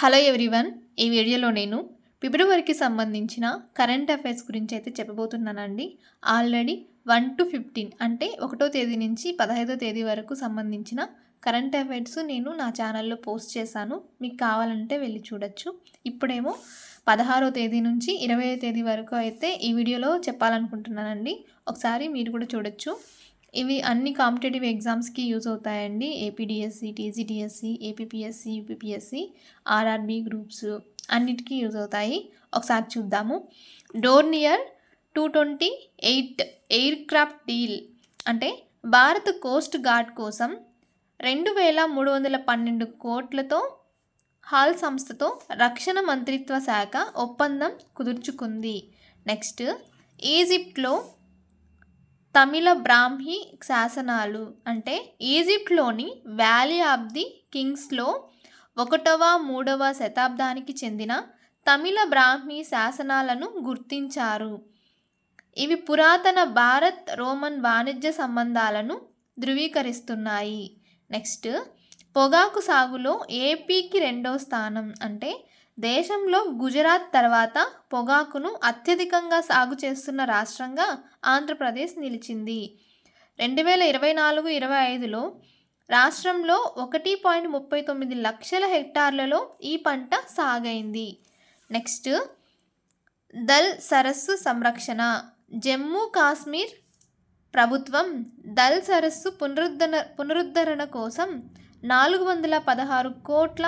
Hello everyone. ఈ వీడియోలో నేను ఫిబ్రవరికి సంబంధించిన కరెంట్ అఫైర్స్ గురించి అయితే చెప్పబోతున్నానండి. ఆల్రెడీ 1-15 అంటే 1వ తేదీ నుంచి 15వ తేదీ వరకు సంబంధించిన కరెంట్ అఫైర్స్ నేను నా ఛానల్లో పోస్ట్ చేశాను. మీకు కావాలంటే వెళ్ళి చూడొచ్చు. ఇప్పుడేమో 16వ తేదీ నుంచి 20వ తేదీ వరకు అయితే ఈ వీడియోలో చెప్పాలనుకుంటున్నానండి. ఒకసారి మీరు కూడా చూడొచ్చు. ఇవి అన్ని కాంపిటేటివ్ ఎగ్జామ్స్కి యూజ్ అవుతాయండి. APDSC, TGDSC, APPSC, UPPSC, RRB groups అన్నిటికీ యూజ్ అవుతాయి. ఒకసారి చూద్దాము. డోర్నియర్ 228 ఎయిర్ క్రాఫ్ట్ డీల్ అంటే భారత కోస్ట్ గార్డ్ కోసం 2312 కోట్లతో హాల్ సంస్థతో రక్షణ మంత్రిత్వ శాఖ ఒప్పందం కుదుర్చుకుంది. నెక్స్ట్, ఈజిప్ట్లో తమిళ బ్రాహ్మీ శాసనాలు అంటే ఈజిప్ట్లోని వ్యాలీ ఆఫ్ ది కింగ్స్లో 1వ-3వ శతాబ్దానికి చెందిన తమిళ బ్రాహ్మీ శాసనాలను గుర్తించారు. ఇవి పురాతన భారత్ రోమన్ వాణిజ్య సంబంధాలను ధృవీకరిస్తున్నాయి. నెక్స్ట్, పొగాకు సాగులో ఏపీకి 2వ స్థానం అంటే దేశంలో గుజరాత్ తర్వాత పొగాకును అత్యధికంగా సాగు చేస్తున్న రాష్ట్రంగా ఆంధ్రప్రదేశ్ నిలిచింది. 2024-25లో రాష్ట్రంలో 1.39 లక్షల హెక్టార్లలో ఈ పంట సాగైంది. నెక్స్ట్, దల్ సరస్సు సంరక్షణ. జమ్మూ కాశ్మీర్ ప్రభుత్వం దల్ సరస్సు పునరుద్ధరణ కోసం 416 కోట్ల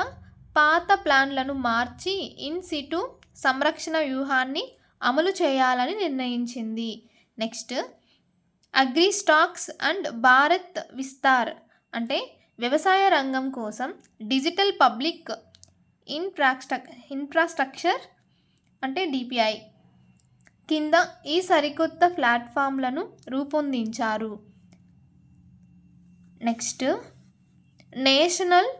పాత ప్లాన్లను మార్చి ఇన్ సిటు సంరక్షణ వ్యూహాన్ని అమలు చేయాలని నిర్ణయించింది. Next, agri stacks and Bharat Vistaar అంటే వ్యవసాయ రంగం కోసం డిజిటల్ పబ్లిక్ ఇన్ఫ్రాస్ట్రక్చర్ అంటే డిపిఐ కింద ఈ సరికొత్త ప్లాట్ఫామ్లను రూపొందించారు. Next, national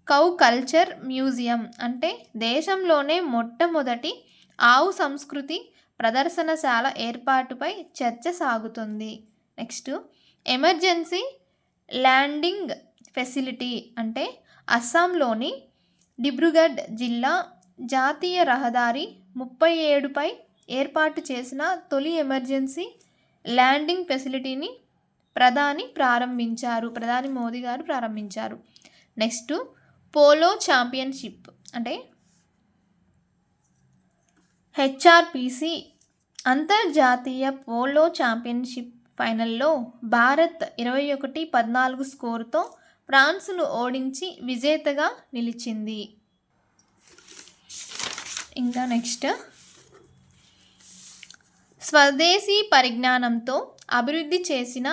cow culture museum అంటే దేశంలోనే మొట్టమొదటి ఆవు సంస్కృతి ప్రదర్శనశాల ఏర్పాటుపై చర్చ సాగుతుంది. నెక్స్ట్, ఎమర్జెన్సీ ల్యాండింగ్ ఫెసిలిటీ అంటే అస్సాంలోని డిబ్రూగఢ్ జిల్లా జాతీయ రహదారి 37పై ఏర్పాటు చేసిన తొలి ఎమర్జెన్సీ ల్యాండింగ్ ఫెసిలిటీని ప్రధాని మోదీ గారు ప్రారంభించారు. నెక్స్ట్, పోలో ఛాంపియన్షిప్ అంటే హెచ్ఆర్పిసి అంతర్జాతీయ పోలో ఛాంపియన్షిప్ ఫైనల్లో భారత్ 21-14 స్కోరుతో ఫ్రాన్స్ను ఓడించి విజేతగా నిలిచింది. ఇంకా నెక్స్ట్, స్వదేశీ పరిజ్ఞానంతో అభివృద్ధి చేసిన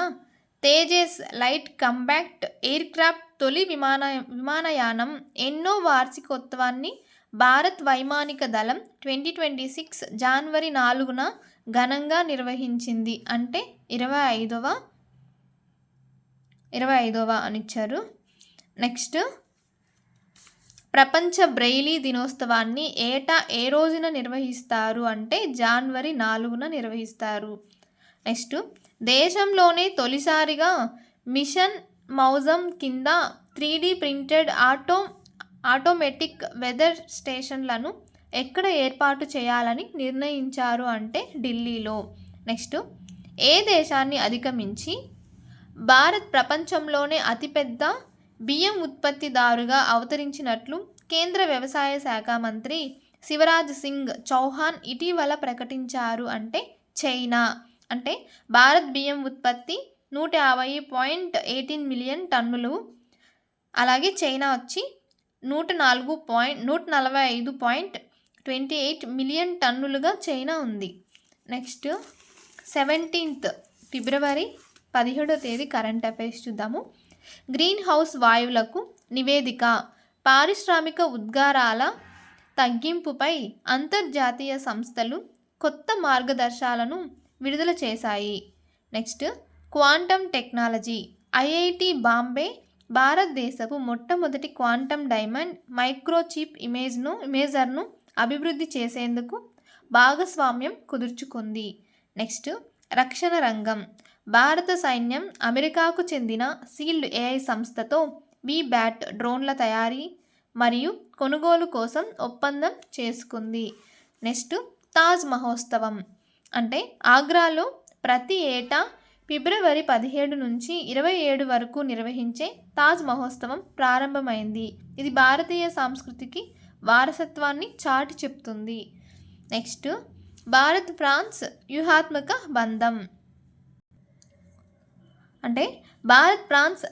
తేజస్ లైట్ కాంపాక్ట్ ఎయిర్క్రాఫ్ట్ తొలి విమానయానం ఎన్నో వార్షికోత్సవాన్ని భారత్ వైమానిక దళం 2026 జనవరి 4న ఘనంగా నిర్వహించింది. అంటే 25వ అనిచ్చారు. నెక్స్ట్, ప్రపంచ బ్రెయిలీ దినోత్సవాన్ని ఏటా ఏ రోజున నిర్వహిస్తారు అంటే జనవరి 4న నిర్వహిస్తారు. నెక్స్ట్, దేశంలోనే తొలిసారిగా మిషన్ మౌజం కింద 3D ప్రింటెడ్ ఆటోమేటిక్ వెదర్ స్టేషన్లను ఎక్కడ ఏర్పాటు చేయాలని నిర్ణయించారు అంటే ఢిల్లీలో. నెక్స్ట్, ఏ దేశాన్ని అధిగమించి భారత్ ప్రపంచంలోనే అతిపెద్ద బియ్యం ఉత్పత్తిదారుగా అవతరించినట్లు కేంద్ర వ్యవసాయ శాఖ మంత్రి శివరాజ్ సింగ్ చౌహాన్ ఇటీవల ప్రకటించారు అంటే చైనా. అంటే భారత్ బియ్యం ఉత్పత్తి 150.18 మిలియన్ టన్నులు, అలాగే చైనా వచ్చి 145.28 మిలియన్ టన్నులుగా చైనా ఉంది. నెక్స్ట్, 17th ఫిబ్రవరి 17వ తేదీ కరెంట్ అఫైర్స్ చూద్దాము. గ్రీన్ హౌస్ వాయువులకు నివేదిక. పారిశ్రామిక ఉద్గారాల తగ్గింపుపై అంతర్జాతీయ సంస్థలు కొత్త మార్గదర్శకాలను విడుదల చేశాయి. Next, quantum technology. IIT Bombay భారతదేశపు మొట్టమొదటి క్వాంటమ్ డైమండ్ మైక్రోచిప్ ఇమేజర్ను అభివృద్ధి చేసేందుకు భాగస్వామ్యం కుదుర్చుకుంది. నెక్స్ట్, రక్షణ రంగం. భారత సైన్యం అమెరికాకు చెందిన సీల్డ్ ఏఐ సంస్థతో వీబ్యాట్ డ్రోన్ల తయారీ మరియు కొనుగోలు కోసం ఒప్పందం చేసుకుంది. నెక్స్ట్ తాజ్ మహోత్సవం అంటే ఆగ్రాలో ప్రతి ఏటా ఫిబ్రవరి 17 నుంచి 27 వరకు నిర్వహించే తాజ్ మహోత్సవం ప్రారంభమైంది. ఇది భారతీయ సంస్కృతికి వారసత్వాన్ని చాటి చెప్తుంది. నెక్స్ట్ భారత్ ఫ్రాన్స్ వ్యూహాత్మక బంధం అంటే భారత్ ఫ్రాన్స్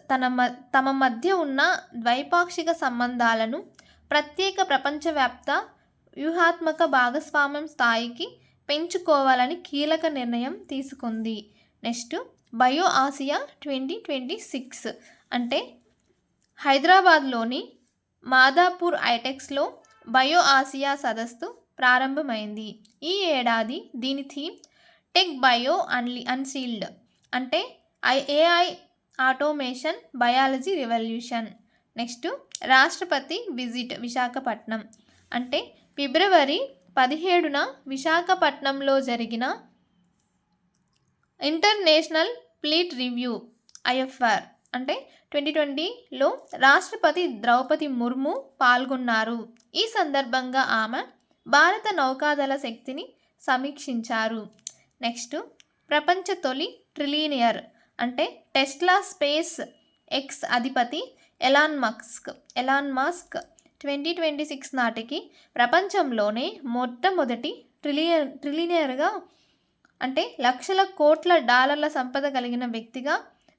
తమ మధ్య ఉన్న ద్వైపాక్షిక సంబంధాలను ప్రత్యేక ప్రపంచవ్యాప్త వ్యూహాత్మక భాగస్వామ్యం స్థాయికి పెంచుకోవాలని కీలక నిర్ణయం తీసుకుంది. నెక్స్ట్ బయో ఆసియా 2026 అంటే హైదరాబాద్లోని మాదాపూర్ ఐటెక్స్లో బయో ఆసియా సదస్సు ప్రారంభమైంది. ఈ ఏడాది దీని థీమ్ టెక్ బయో అన్సీల్డ్ అంటే AI automation biology revolution. Next రాష్ట్రపతి విజిట్ విశాఖపట్నం అంటే ఫిబ్రవరి 17న విశాఖపట్నంలో జరిగిన ఇంటర్నేషనల్ ఫ్లీట్ రివ్యూ IFR అంటే 2020లో రాష్ట్రపతి ద్రౌపది ముర్ము పాల్గొన్నారు. ఈ సందర్భంగా ఆమె భారత నౌకాదళ శక్తిని సమీక్షించారు. నెక్స్ట్ ప్రపంచ తొలి ట్రిలినియర్ అంటే టెస్లా స్పేస్ ఎక్స్ అధిపతి ఎలాన్ మస్క్ 2026 నాటికి ప్రపంచంలోనే మొట్టమొదటి ట్రిలినియర్గా అంటే లక్షల కోట్ల డాలర్ల సంపద కలిగిన వ్యక్తిగా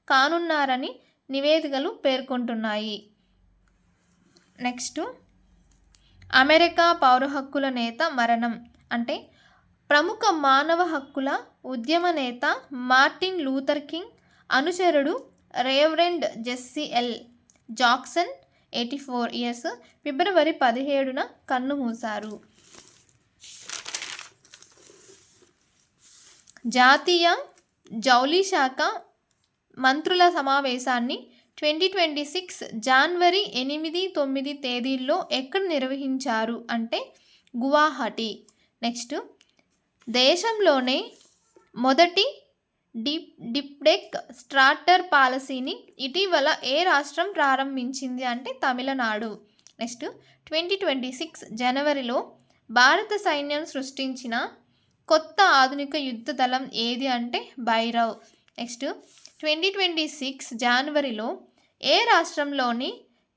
కానున్నారని నివేదికలు పేర్కొంటున్నాయి. నెక్స్ట్ అమెరికా పౌర హక్కుల నేత మరణం అంటే ప్రముఖ మానవ హక్కుల ఉద్యమ నేత మార్టిన్ లూథర్ కింగ్ అనుచరుడు reverend Jesse L Jackson 84 years ఫిబ్రవరి 17న కన్నుమూశారు. జాతీయ జౌళి శాఖ మంత్రుల సమావేశాన్ని 2026 జనవరి 8-9 తేదీల్లో ఎక్కడ నిర్వహించారు అంటే గువాహటి. నెక్స్ట్ దేశంలోనే మొదటి డిప్డెక్ స్టార్టర్ పాలసీని ఇటీవల ఏ రాష్ట్రం ప్రారంభించింది అంటే తమిళనాడు. నెక్స్ట్ 2026 జనవరిలో భారత సైన్యం సృష్టించిన కొత్త ఆధునిక యుద్ధ దళం ఏది అంటే భైరవ్. నెక్స్ట్ 2026 జనవరిలో ఏ రాష్ట్రంలోని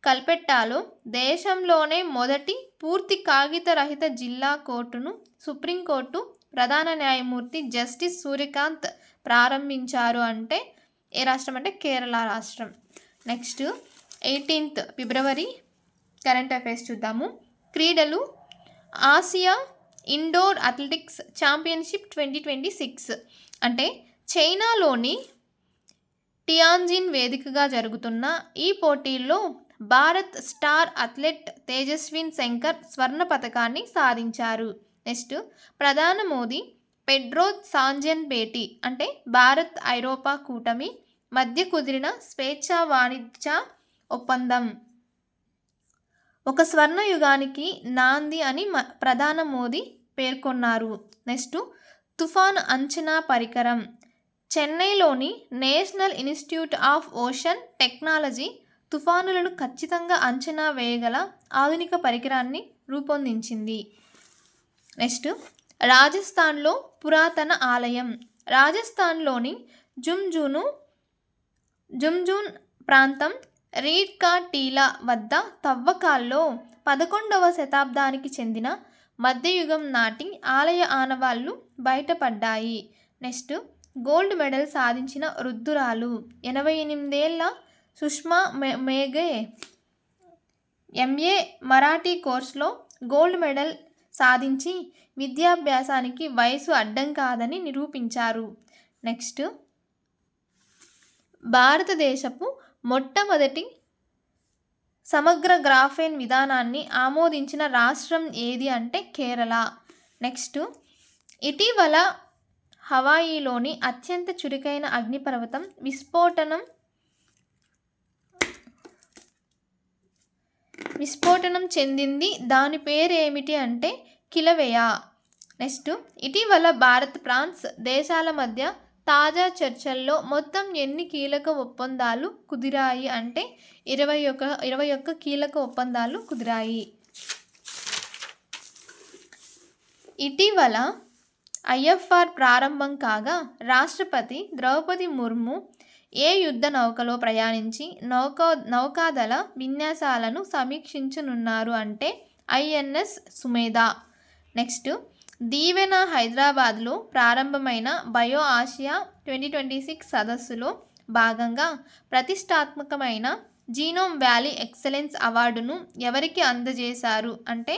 కల్పెట్టాలో దేశంలోనే మొదటి పూర్తి కాగిత రహిత జిల్లా కోర్టును సుప్రీంకోర్టు ప్రధాన న్యాయమూర్తి జస్టిస్ సూర్యకాంత్ ప్రారంభించారు అంటే ఏ రాష్ట్రం అంటే కేరళ రాష్ట్రం. నెక్స్ట్ 18 ఫిబ్రవరి కరెంట్ అఫైర్స్ చూద్దాము. క్రీడలు ఆసియా ఇండోర్ అథ్లెటిక్స్ ఛాంపియన్షిప్ 2026 అంటే చైనాలోని టియాన్జిన్ వేదికగా జరుగుతున్న ఈ పోటీల్లో భారత్ స్టార్ అథ్లెట్ తేజస్విన్ శంకర్ స్వర్ణ పతకాన్ని సాధించారు. నెక్స్ట్ ప్రధాని మోదీ పెడ్రో సాంజెన్ భేటీ అంటే భారత్ ఐరోపా కూటమి మధ్య కుదిరిన స్వేచ్ఛా వాణిజ్య ఒప్పందం ఒక స్వర్ణ యుగానికి నాంది అని ప్రధాని మోదీ పేర్కొన్నారు. నెక్స్ట్ తుఫాను అంచనా పరికరం చెన్నైలోని national institute of ocean technology తుఫానులను ఖచ్చితంగా అంచనా వేయగల ఆధునిక పరికరాన్ని రూపొందించింది. నెక్స్ట్ రాజస్థాన్లో పురాతన ఆలయం రాజస్థాన్లోని జుంజున్ ప్రాంతం రీడ్ కా టీలా వద్ద తవ్వకాల్లో 11వ శతాబ్దానికి చెందిన మధ్యయుగం నాటి ఆలయ ఆనవాళ్లు బయటపడ్డాయి. నెక్స్ట్ గోల్డ్ మెడల్ సాధించిన వృద్ధురాలు 88 ఏళ్ల సుష్మా మేఘే MA మరాఠీ కోర్సులో గోల్డ్ మెడల్ సాధించి విద్యాభ్యాసానికి వయసు అడ్డం కాదని నిరూపించారు. నెక్స్ట్ భారతదేశపు మొట్టమొదటి సమగ్ర గ్రాఫేన్ విధానాన్ని ఆమోదించిన రాష్ట్రం ఏది అంటే కేరళ. నెక్స్ట్ ఇటీవల హవాయిలోని అత్యంత చురుకైన అగ్నిపర్వతం విస్ఫోటనం చెందింది. దాని పేరు ఏమిటి అంటే కిలవేయా. నెక్స్ట్ ఇటీవల భారత్ ఫ్రాన్స్ దేశాల మధ్య తాజా చర్చల్లో మొత్తం ఎన్ని కీలక ఒప్పందాలు కుదిరాయి అంటే 21 కీలక ఒప్పందాలు కుదిరాయి. ఇటీవల ఐఎఫ్ఆర్ ప్రారంభం కాగా రాష్ట్రపతి ద్రౌపది ముర్ము ఏ యుద్ధ నౌకలో ప్రయాణించి నౌకాదళ విన్యాసాలను సమీక్షించనున్నారు అంటే ఐఎన్ఎస్ సుమేధ. నెక్స్ట్, దీవెన హైదరాబాద్లో ప్రారంభమైన బయో ఆసియా 2026 సదస్సులో భాగంగా ప్రతిష్టాత్మకమైన జీనోమ్ వ్యాలీ ఎక్సలెన్స్ అవార్డును ఎవరికి అందజేశారు అంటే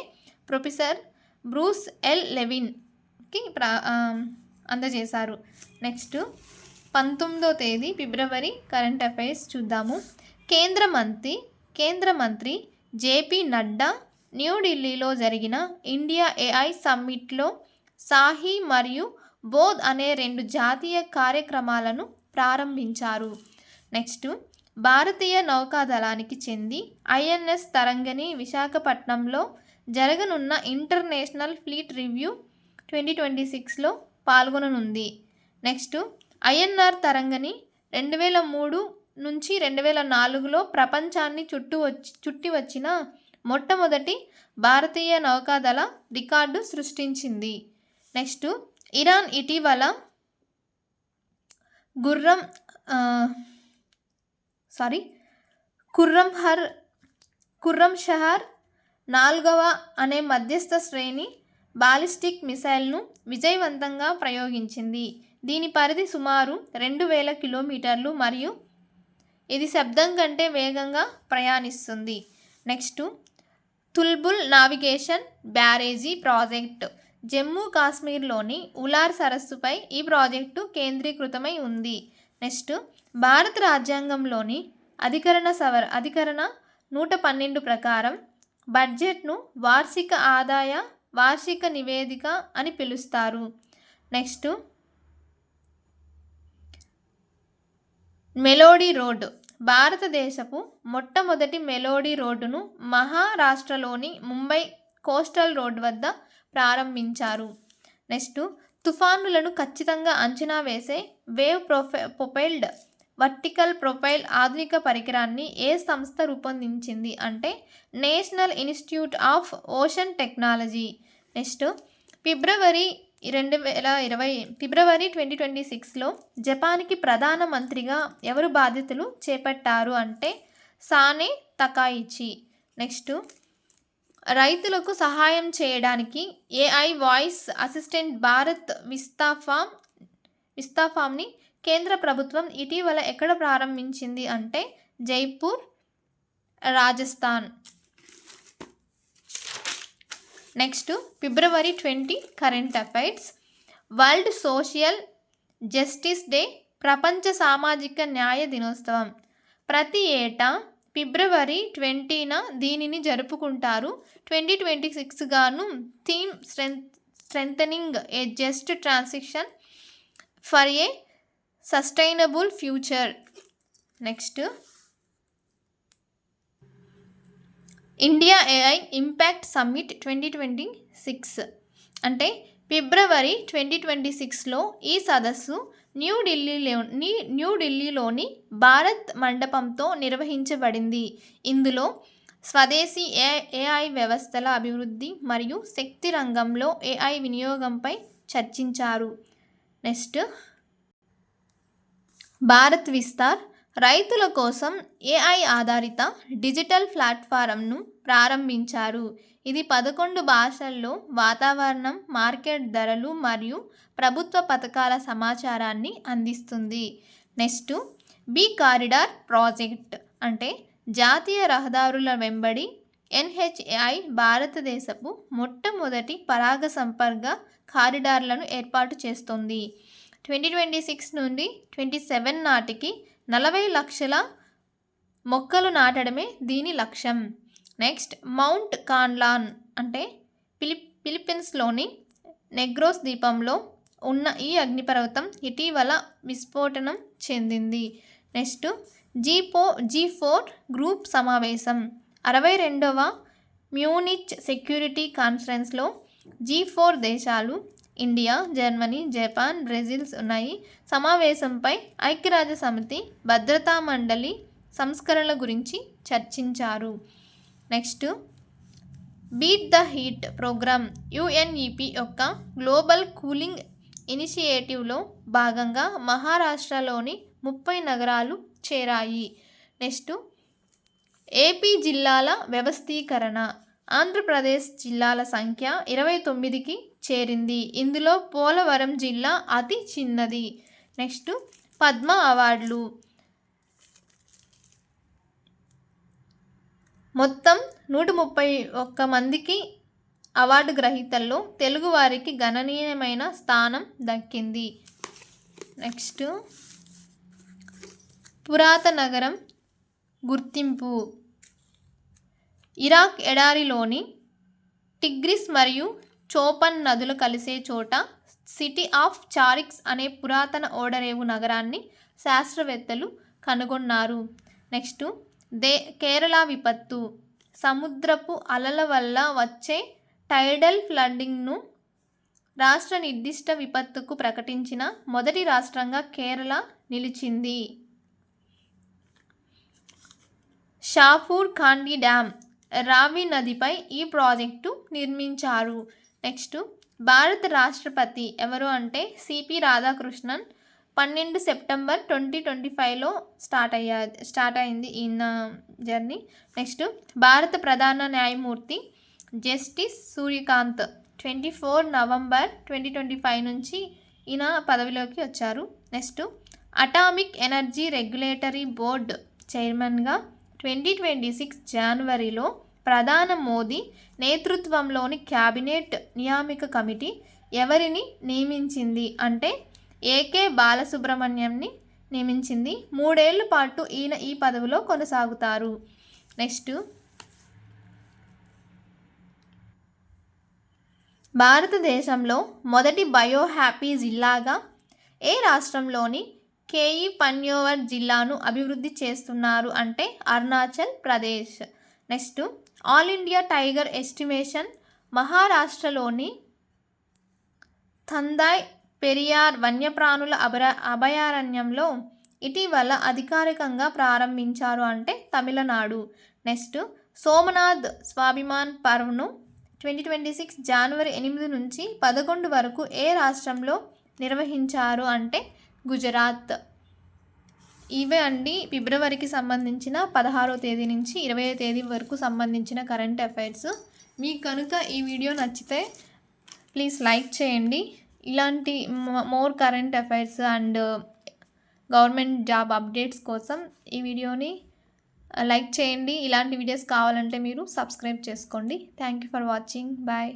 ప్రొఫెసర్ బ్రూస్ ఎల్ లెవిన్కి అందజేశారు. నెక్స్ట్, 19వ తేదీ ఫిబ్రవరి కరెంట్ అఫైర్స్ చూద్దాము. కేంద్ర మంత్రి జేపీ నడ్డా న్యూఢిల్లీలో జరిగిన ఇండియా ఏఐ సమ్మిట్లో సాహి మరియు బోధ్ అనే 2 జాతీయ కార్యక్రమాలను ప్రారంభించారు. నెక్స్ట్, భారతీయ నౌకాదళానికి చెంది ఐఎన్ఎస్ తరంగిణి విశాఖపట్నంలో జరగనున్న ఇంటర్నేషనల్ ఫ్లీట్ రివ్యూ 2026లో పాల్గొననుంది. నెక్స్ట్, ఐఎన్ఆర్ తరంగిణి 2003 నుంచి 2004లో ప్రపంచాన్ని చుట్టి వచ్చిన మొట్టమొదటి భారతీయ నౌకాదళ రికార్డు సృష్టించింది. నెక్స్ట్, ఇరాన్ ఇటీవల ఖుర్రం షహర్ 4వ అనే మధ్యస్థ శ్రేణి బాలిస్టిక్ మిసైల్ను విజయవంతంగా ప్రయోగించింది. దీని పరిధి సుమారు 2000 కిలోమీటర్లు మరియు ఇది శబ్దం కంటే వేగంగా ప్రయాణిస్తుంది. నెక్స్ట్, తుల్బుల్ నావిగేషన్ బ్యారేజీ ప్రాజెక్ట్ జమ్మూ కాశ్మీర్లోని ఉలార్ సరస్సుపై ఈ ప్రాజెక్టు కేంద్రీకృతమై ఉంది. నెక్స్ట్, భారత రాజ్యాంగంలోని అధికరణ 112 ప్రకారం బడ్జెట్ను వార్షిక నివేదిక అని పిలుస్తారు. నెక్స్ట్, మెలోడీ రోడ్ భారతదేశపు మొట్టమొదటి మెలోడీ రోడ్డును మహారాష్ట్రలోని ముంబై కోస్టల్ రోడ్ వద్ద ప్రారంభించారు. నెక్స్ట్, తుఫానులను ఖచ్చితంగా అంచనా వేసే వేవ్ ప్రొపైల్డ్ వర్టికల్ ప్రొఫైల్ ఆధునిక పరికరాన్ని ఏ సంస్థ రూపొందించింది అంటే national institute of ocean technology. Next, ఫిబ్రవరి 2026లో జపాన్కి ప్రధానమంత్రిగా ఎవరు బాధ్యతలు చేపట్టారు అంటే సానే తకాయిచి. నెక్స్ట్, రైతులకు సహాయం చేయడానికి ఏఐ వాయిస్ అసిస్టెంట్ భారత్ విస్తాఫామ్ని కేంద్ర ప్రభుత్వం ఇటీవల ఎక్కడ ప్రారంభించింది అంటే జైపూర్, రాజస్థాన్. నెక్స్ట్, ఫిబ్రవరి 20 current affairs. World social justice day ప్రపంచ సామాజిక న్యాయ దినోత్సవం ప్రతి ఏటా ఫిబ్రవరి 20న దీనిని జరుపుకుంటారు. 2026 గాను theme strengthening A just transition for a sustainable future. Next, India AI impact summit 2026 అంటే ఫిబ్రవరి 2026లో ఈ సదస్సు న్యూఢిల్లీలోని భారత్ మండపంతో నిర్వహించబడింది. ఇందులో స్వదేశీ ఏఐ వ్యవస్థల అభివృద్ధి మరియు శక్తి రంగంలో ఏఐ వినియోగంపై చర్చించారు. నెక్స్ట్, భారత్ విస్తార్ రైతుల కోసం ఏఐ ఆధారిత డిజిటల్ ప్లాట్ఫారంను ప్రారంభించారు. ఇది 11 భాషల్లో వాతావరణం, మార్కెట్ ధరలు మరియు ప్రభుత్వ పథకాల సమాచారాన్ని అందిస్తుంది. నెక్స్ట్, బీ కారిడార్ ప్రాజెక్ట్ అంటే జాతీయ రహదారుల వెంబడి ఎన్హెచ్ఏఐ భారతదేశపు మొట్టమొదటి పరాగ సంపర్క కారిడార్లను ఏర్పాటు చేస్తుంది. 2026 నుండి 27 నాటికి 40 లక్షల మొక్కలు నాటడమే దీని లక్ష్యం. నెక్స్ట్, మౌంట్ కాన్లాన్ అంటే ఫిలిప్పీన్స్లోని నెగ్రోస్ ద్వీపంలో ఉన్న ఈ అగ్నిపర్వతం ఇటీవల విస్ఫోటనం చెందింది. నెక్స్ట్, G4 గ్రూప్ సమావేశం 62వ మ్యూనిచ్ సెక్యూరిటీ కాన్ఫరెన్స్లో G4 దేశాలు ఇండియా, జర్మనీ, జపాన్, బ్రెజిల్ ఉన్నాయి. సమావేశంపై ఐక్యరాజ్య సమితి భద్రతా మండలి సంస్కరణల గురించి చర్చించారు. Next, beat the heat programme UNEP యొక్క గ్లోబల్ కూలింగ్ ఇనిషియేటివ్లో భాగంగా మహారాష్ట్రలోని 30 నగరాలు చేరాయి. నెక్స్ట్, ఏపీ జిల్లాల వ్యవస్థీకరణ. ఆంధ్రప్రదేశ్ జిల్లాల సంఖ్య 29కి చేరింది. ఇందులో పోలవరం జిల్లా అతి చిన్నది. నెక్స్ట్, పద్మ అవార్డులు. మొత్తం 131 మందికి అవార్డు గ్రహీతల్లో తెలుగువారికి గణనీయమైన స్థానం దక్కింది. నెక్స్ట్, పురాతన నగరం గుర్తింపు. ఇరాక్ ఎడారిలోని టిగ్రిస్ మరియు చోపన్ నదులు కలిసే చోట సిటీ ఆఫ్ చారిక్స్ అనే పురాతన ఓడరేవు నగరాన్ని శాస్త్రవేత్తలు కనుగొన్నారు. నెక్స్ట్, కేరళ విపత్తు. సముద్రపు అలల వల్ల వచ్చే టైడల్ ఫ్లడ్డింగ్ను రాష్ట్ర నిర్దిష్ట విపత్తుకు ప్రకటించిన మొదటి రాష్ట్రంగా కేరళ నిలిచింది. షాపూర్ ఖాండీ డ్యామ్ రావి నదిపై ఈ ప్రాజెక్టు నిర్మించారు. నెక్స్ట్, భారత రాష్ట్రపతి ఎవరు అంటే సిపి రాధాకృష్ణన్. 12 సెప్టెంబర్ 2025లో స్టార్ట్ అయింది ఈయన జర్నీ. నెక్స్ట్, భారత ప్రధాన న్యాయమూర్తి జస్టిస్ సూర్యకాంత్ 24 నవంబర్ 2025 నుంచి ఈయన పదవిలోకి వచ్చారు. Next, atomic energy regulatory board చైర్మన్గా 2026 జనవరిలో ప్రధాని మోదీ నేతృత్వంలోని క్యాబినెట్ నియామక కమిటీ ఎవరిని నియమించింది అంటే ఏకే బాలసుబ్రమణ్యంని నియమించింది. 3 ఏళ్ల పాటు ఈయన ఈ పదవిలో కొనసాగుతారు. నెక్స్ట్, భారతదేశంలో మొదటి బయో హ్యాపీ జిల్లాగా ఏ రాష్ట్రంలోని కేఈ పన్యోవర్ జిల్లాను అభివృద్ధి చేస్తున్నారు అంటే Arunachal Pradesh. Next, all India tiger estimation. మహారాష్ట్రలోని తందాయ్ పెరియార్ వన్యప్రాణుల అభయారణ్యంలో ఇటీవల అధికారికంగా ప్రారంభించారు అంటే తమిళనాడు. నెక్స్ట్, సోమనాథ్ స్వాభిమాన్ పర్వ్ను 2026 జనవరి 8 నుంచి 11 వరకు ఏ రాష్ట్రంలో నిర్వహించారు అంటే గుజరాత్. ఇవే అండి ఫిబ్రవరికి సంబంధించిన 16వ తేదీ నుంచి 20వ తేదీ వరకు సంబంధించిన కరెంట్ అఫైర్స్. మీకు కనుక ఈ వీడియో నచ్చితే ప్లీజ్ లైక్ చేయండి. ఇలాంటి more current affairs and government job updates కోసం ఈ వీడియోని లైక్ చేయండి. ఇలాంటి వీడియోస్ కావాలంటే మీరు సబ్స్క్రైబ్ చేసుకోండి. Thank you for watching. Bye.